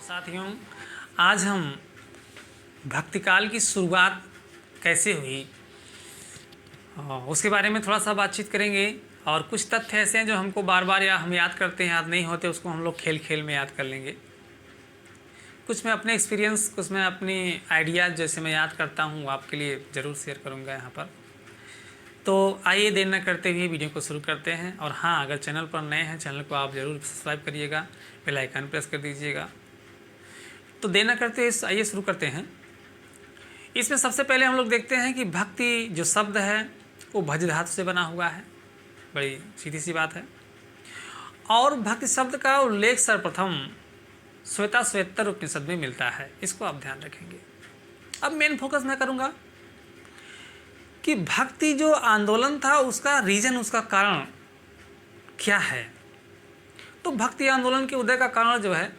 साथियों, आज हम भक्तिकाल की शुरुआत कैसे हुई उसके बारे में थोड़ा सा बातचीत करेंगे। और कुछ तथ्य ऐसे हैं जो हमको बार बार या हम याद करते हैं, याद नहीं होते, उसको हम लोग खेल खेल में याद कर लेंगे। कुछ मैं अपने एक्सपीरियंस, कुछ मैं अपनी आइडियाज़ जैसे मैं याद करता हूँ आपके लिए ज़रूर शेयर करूँगा यहाँ पर। तो आइए देर न करते हुए वीडियो को शुरू करते हैं। और हाँ, अगर चैनल पर नए हैं, चैनल को आप ज़रूर सब्सक्राइब करिएगा, बेल आइकन प्रेस कर दीजिएगा। तो देर न करते हुए आइए शुरू करते हैं। इसमें सबसे पहले हम लोग देखते हैं कि भक्ति जो शब्द है वो भज धातु से बना हुआ है। बड़ी सीधी सी बात है। और भक्ति शब्द का उल्लेख सर्वप्रथम श्वेताश्वेतर उपनिषद में मिलता है, इसको आप ध्यान रखेंगे। अब मेन फोकस मैं करूँगा कि भक्ति जो आंदोलन था उसका रीजन, उसका कारण क्या है। तो भक्ति आंदोलन के उदय का कारण जो है,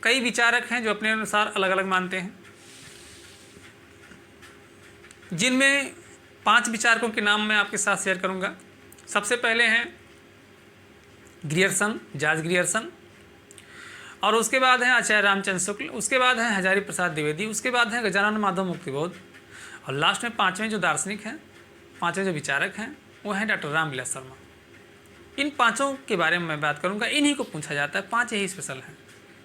कई विचारक हैं जो अपने अनुसार अलग अलग मानते हैं, जिनमें 5 विचारकों के नाम मैं आपके साथ शेयर करूंगा। सबसे पहले हैं ग्रियर्सन, जॉर्ज ग्रियर्सन, और उसके बाद हैं आचार्य रामचंद्र शुक्ल, उसके बाद हैं हजारी प्रसाद द्विवेदी, उसके बाद हैं गजानन माधव मुक्तिबोध, और लास्ट में 5वें जो दार्शनिक हैं, 5वें जो विचारक हैं, वो हैं डॉक्टर रामविलास शर्मा। इन 5 के बारे में मैं बात करूंगा। इन्हीं को पूछा जाता है, 5 ही स्पेशल हैं,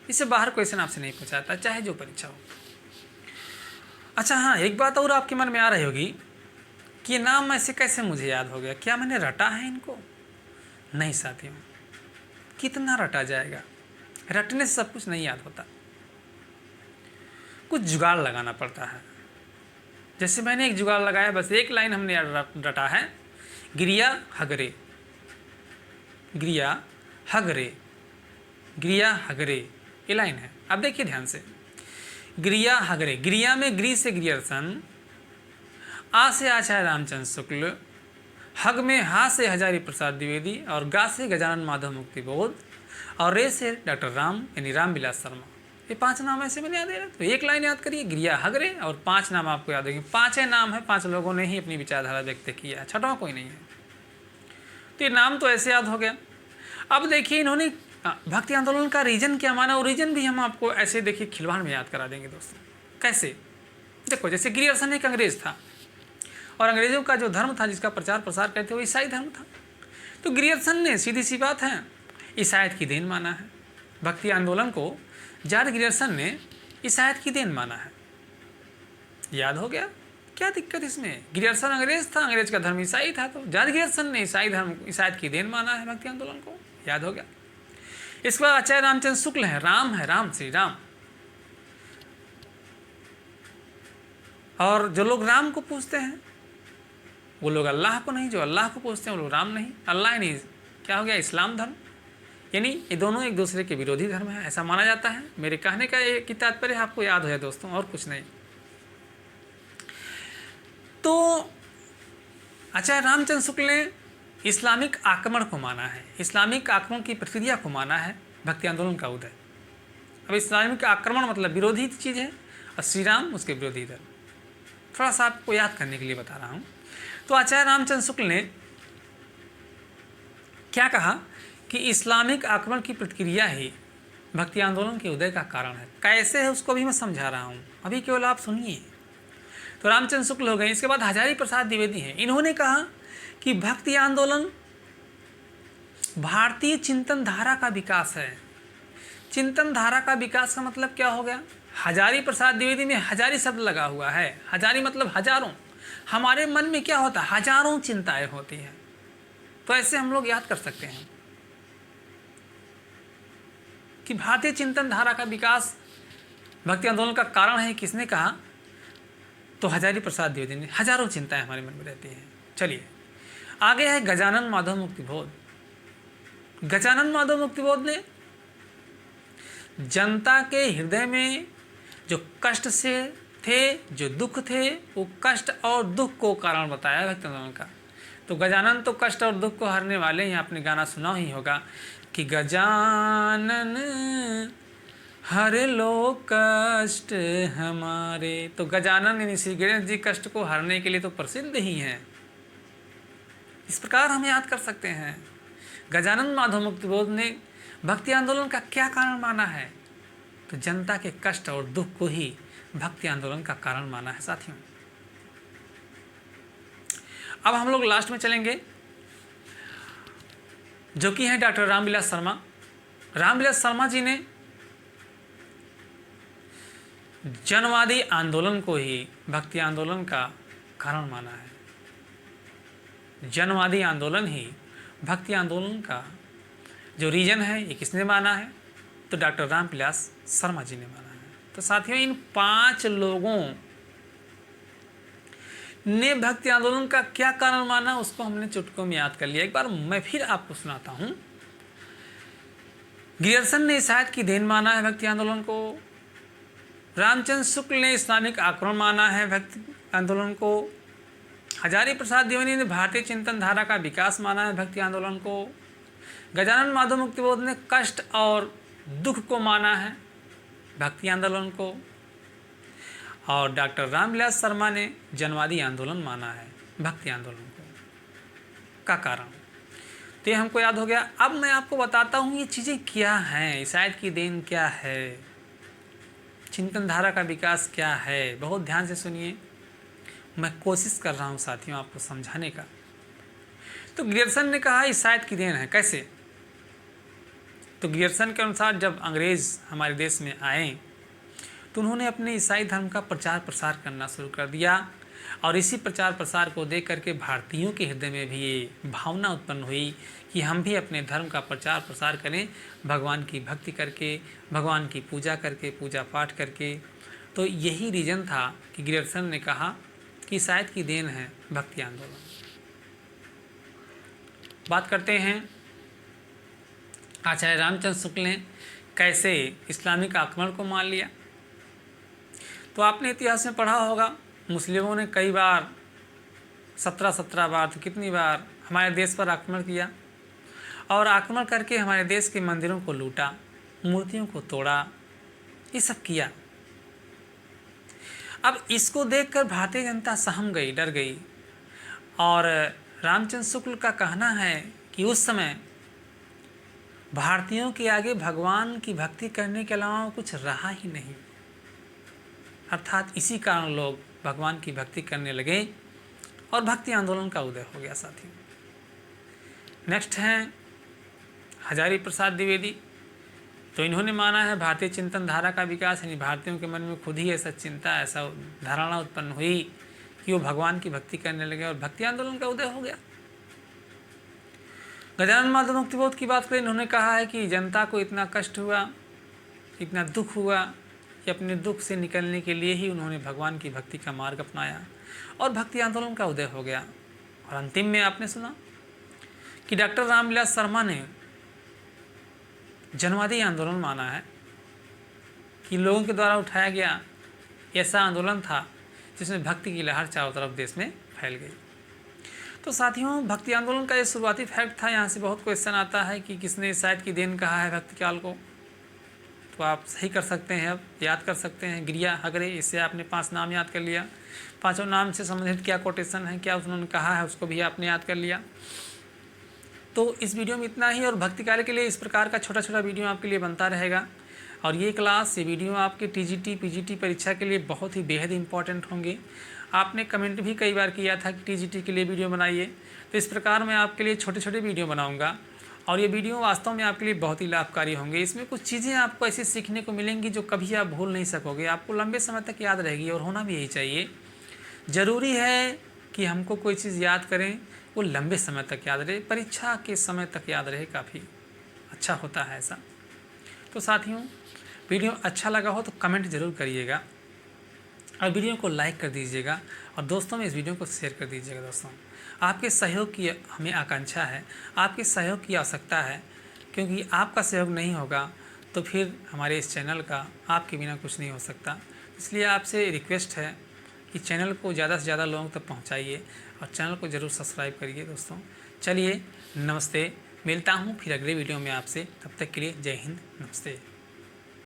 इससे बाहर क्वेश्चन आपसे नहीं पूछा जाता, चाहे जो परीक्षा हो। अच्छा हाँ, एक बात और आपके मन में आ रही होगी कि ये नाम ऐसे कैसे मुझे याद हो गया, क्या मैंने रटा है इनको? नहीं साथियों, कितना रटा जाएगा, रटने से सब कुछ नहीं याद होता, कुछ जुगाड़ लगाना पड़ता है। जैसे मैंने एक जुगाड़ लगाया, बस एक लाइन हमने रटा है, गिरिया हगरे, गिरिया हगरे, गिरिया हगरे, ये लाइन है। अब देखिए ध्यान से, गिरिया हगरे, गिरिया में ग्री से ग्रियर्सन, आ से आचार्य रामचंद्र शुक्ल, हग में हा से हजारी प्रसाद द्विवेदी, और गा से गजानन माधव मुक्तिबोध, और रे से डॉक्टर राम यानी रामविलास शर्मा। ये 5 नाम ऐसे मैंने याद है। तो एक लाइन याद करिए, गिरिया हगरे, और 5 नाम आपको याद होंगे। 5 नाम है, 5 लोगों ने ही अपनी विचारधारा व्यक्त किया है, छठवां कोई नहीं है। तो ये नाम तो ऐसे याद हो गया। अब देखिए इन्होंने भक्ति आंदोलन का रीजन क्या माना, और रीजन भी हम आपको ऐसे देखिए खिलवाड़ में याद करा देंगे दोस्तों। कैसे? देखो, जैसे ग्रियर्सन एक अंग्रेज था, और अंग्रेजों का जो धर्म था, जिसका प्रचार प्रसार करते, वो ईसाई धर्म था। तो ग्रियर्सन ने सीधी सी बात है ईसाईयत की देन माना है। भक्ति आंदोलन को जॉर्ज ग्रियर्सन ने ईसाईयत की देन माना है। याद हो गया, क्या दिक्कत इसमें? ग्रियर्सन अंग्रेज था, अंग्रेज का धर्म ईसाई था, तो जॉर्ज ग्रियर्सन ने ईसाई धर्म, ईसाईयत की देन माना है भक्ति आंदोलन को। याद हो गया। इसके बाद आचार्य रामचंद्र शुक्ल है, राम है, राम श्री राम। और जो लोग राम को पूछते हैं वो लोग अल्लाह को नहीं, जो अल्लाह को पूछते हैं वो लोग राम नहीं, अल्लाह नहीं, क्या हो गया, इस्लाम धर्म। यानी ये दोनों एक दूसरे के विरोधी धर्म है, ऐसा माना जाता है। मेरे कहने का ये की तात्पर्य आपको याद हो जाए दोस्तों, और कुछ नहीं। तो आचार्य रामचंद्र शुक्ल ने इस्लामिक आक्रमण को माना है, इस्लामिक आक्रमण की प्रक्रिया को माना है भक्ति आंदोलन का उदय। अब इस्लामिक आक्रमण मतलब विरोधी चीज़ है, और श्री राम उसके विरोधी धर्म। थोड़ा सा आपको याद करने के लिए बता रहा हूँ। तो आचार्य रामचंद्र शुक्ल ने क्या कहा कि इस्लामिक आक्रमण की प्रतिक्रिया ही भक्ति आंदोलन के उदय का कारण है। कैसे है उसको भी मैं समझा रहा हूँ, अभी केवल आप सुनिए। तो रामचंद्र शुक्ल हो गए। इसके बाद हजारी प्रसाद द्विवेदी हैं। इन्होंने कहा कि भक्ति आंदोलन भारतीय चिंतन धारा का विकास है। चिंतन धारा का विकास का मतलब क्या हो गया? हजारी प्रसाद द्विवेदी में हजारी शब्द लगा हुआ है। हजारी मतलब हजारों। हमारे मन में क्या होता है? हजारों चिंताएं होती हैं। तो ऐसे हम लोग याद कर सकते हैं कि भारतीय चिंतन धारा का विकास भक्ति आंदोलन का कारण है। किसने कहा? तो हजारी प्रसाद द्विवेदी ने। हजारों चिंताएं हमारे मन में रहती हैं। चलिए आगे है गजानन माधव मुक्तिबोध। गजानन माधव मुक्तिबोध ने जनता के हृदय में जो कष्ट से थे, जो दुख थे, वो कष्ट और दुख को कारण बताया भक्ति आंदोलन का। तो गजानन तो कष्ट और दुख को हरने वाले हैं। आपने गाना सुना ही होगा कि गजानन हर लो कष्ट हमारे। तो गजानन यानी श्री गणेश जी कष्ट को हरने के लिए तो प्रसिद्ध ही हैं। इस प्रकार हम याद कर सकते हैं। गजानन माधव मुक्तिबोध ने भक्ति आंदोलन का क्या कारण माना है? तो जनता के कष्ट और दुख को ही भक्ति आंदोलन का कारण माना है साथियों। अब हम लोग लास्ट में चलेंगे, जो कि हैं डॉक्टर रामविलास शर्मा। रामविलास शर्मा जी ने जनवादी आंदोलन को ही भक्ति आंदोलन का कारण माना है। जनवादी आंदोलन ही भक्ति आंदोलन का जो रीजन है, ये किसने माना है? तो डॉक्टर रामविलास शर्मा जी ने माना है। तो साथियों, इन 5 लोगों ने भक्ति आंदोलन का क्या कारण माना, उसको हमने चुटकों में याद कर लिया। एक बार मैं फिर आपको सुनाता हूं। ग्रियर्सन ने ईसाईयत की देन माना है भक्ति आंदोलन को। रामचंद्र शुक्ल ने इस्लामिक आक्रमण माना है भक्ति आंदोलन को। हजारी प्रसाद द्विवेदी ने भारतीय चिंतन धारा का विकास माना है भक्ति आंदोलन को। गजानन माधव मुक्तिबोध ने कष्ट और दुख को माना है भक्ति आंदोलन को। और डॉक्टर रामविलास शर्मा ने जनवादी आंदोलन माना है भक्ति आंदोलन को का कारण। तो ये हमको याद हो गया। अब मैं आपको बताता हूँ ये चीज़ें क्या हैं, ईसाईयत की देन क्या है, चिंतन धारा का विकास क्या है। बहुत ध्यान से सुनिए, मैं कोशिश कर रहा हूँ साथियों आपको समझाने का। तो ग्रियर्सन ने कहा ईसाईयत की देन है। कैसे? तो ग्रियर्सन के अनुसार जब अंग्रेज़ हमारे देश में आए तो उन्होंने अपने ईसाई धर्म का प्रचार प्रसार करना शुरू कर दिया। और इसी प्रचार प्रसार को देख करके भारतीयों के हृदय में भी ये भावना उत्पन्न हुई कि हम भी अपने धर्म का प्रचार प्रसार करें, भगवान की भक्ति करके, भगवान की पूजा करके, पूजा पाठ करके। तो यही रीज़न था कि ग्रियर्सन ने कहा कि ईसाईयत की देन है भक्ति आंदोलन। बात करते हैं आचार्य रामचंद्र शुक्ल ने कैसे इस्लामिक आक्रमण को मान लिया। तो आपने इतिहास में पढ़ा होगा, मुस्लिमों ने कई बार 17 बार तो कितनी बार हमारे देश पर आक्रमण किया और आक्रमण करके हमारे देश के मंदिरों को लूटा, मूर्तियों को तोड़ा, ये सब किया। अब इसको देखकर भारतीय जनता सहम गई, डर गई। और रामचंद्र शुक्ल का कहना है कि उस समय भारतीयों के आगे भगवान की भक्ति करने के अलावा कुछ रहा ही नहीं। अर्थात इसी कारण लोग भगवान की भक्ति करने लगे और भक्ति आंदोलन का उदय हो गया साथियों। नेक्स्ट हैं हजारी प्रसाद द्विवेदी। तो इन्होंने माना है भारतीय चिंतन धारा का विकास, यानी भारतीयों के मन में खुद ही ऐसा चिंता, ऐसा धारणा उत्पन्न हुई कि वो भगवान की भक्ति करने लगे और भक्ति आंदोलन का उदय हो गया। गजानन माधव मुक्तिबोध की बात करें, इन्होंने कहा है कि जनता को इतना कष्ट हुआ, इतना दुख हुआ कि अपने दुख से निकलने के लिए ही उन्होंने भगवान की भक्ति का मार्ग अपनाया और भक्ति आंदोलन का उदय हो गया। और अंतिम में आपने सुना कि डॉक्टर रामविलास शर्मा ने जनवादी आंदोलन माना है कि लोगों के द्वारा उठाया गया ऐसा आंदोलन था जिसमें भक्ति की लहर चारों तरफ देश में फैल गई। तो साथियों, भक्ति आंदोलन का ये शुरुआती फैक्ट था। यहाँ से बहुत क्वेश्चन आता है कि किसने ईसाईयत की देन कहा है भक्ति काल को। तो आप सही कर सकते हैं, अब याद कर सकते हैं, गिरिया हगरे। इससे आपने 5 नाम याद कर लिया। 5 नाम से संबंधित क्या कोटेशन है, क्या उन्होंने कहा है, उसको भी आपने याद कर लिया। तो इस वीडियो में इतना ही। और भक्ति काल के लिए इस प्रकार का छोटा छोटा वीडियो आपके लिए बनता रहेगा। और ये क्लास, ये वीडियो आपके टीजीटी पीजीटी परीक्षा के लिए बहुत ही बेहद इंपॉर्टेंट होंगे। आपने कमेंट भी कई बार किया था कि टीजीटी के लिए वीडियो बनाइए। तो इस प्रकार मैं आपके लिए छोटे छोटे वीडियो बनाऊँगा और ये वीडियो वास्तव में आपके लिए बहुत ही लाभकारी होंगे। इसमें कुछ चीज़ें आपको ऐसी सीखने को मिलेंगी जो कभी आप भूल नहीं सकोगे, आपको लंबे समय तक याद रहेगी। और होना भी यही चाहिए। ज़रूरी है कि हमको कोई चीज़ याद करें, वो लंबे समय तक याद रहे, परीक्षा के समय तक याद रहे, काफ़ी अच्छा होता है ऐसा। तो साथियों, वीडियो अच्छा लगा हो तो कमेंट ज़रूर करिएगा और वीडियो को लाइक कर दीजिएगा और दोस्तों में इस वीडियो को शेयर कर दीजिएगा। दोस्तों, आपके सहयोग की हमें आकांक्षा है, आपके सहयोग की आवश्यकता है, क्योंकि आपका सहयोग नहीं होगा तो फिर हमारे इस चैनल का आपके बिना कुछ नहीं हो सकता। इसलिए आपसे रिक्वेस्ट है कि चैनल को ज़्यादा से ज़्यादा लोगों तक पहुंचाइए और चैनल को ज़रूर सब्सक्राइब करिए। दोस्तों, चलिए, नमस्ते। मिलता हूं फिर अगले वीडियो में आपसे। तब तक के लिए जय हिंद, नमस्ते।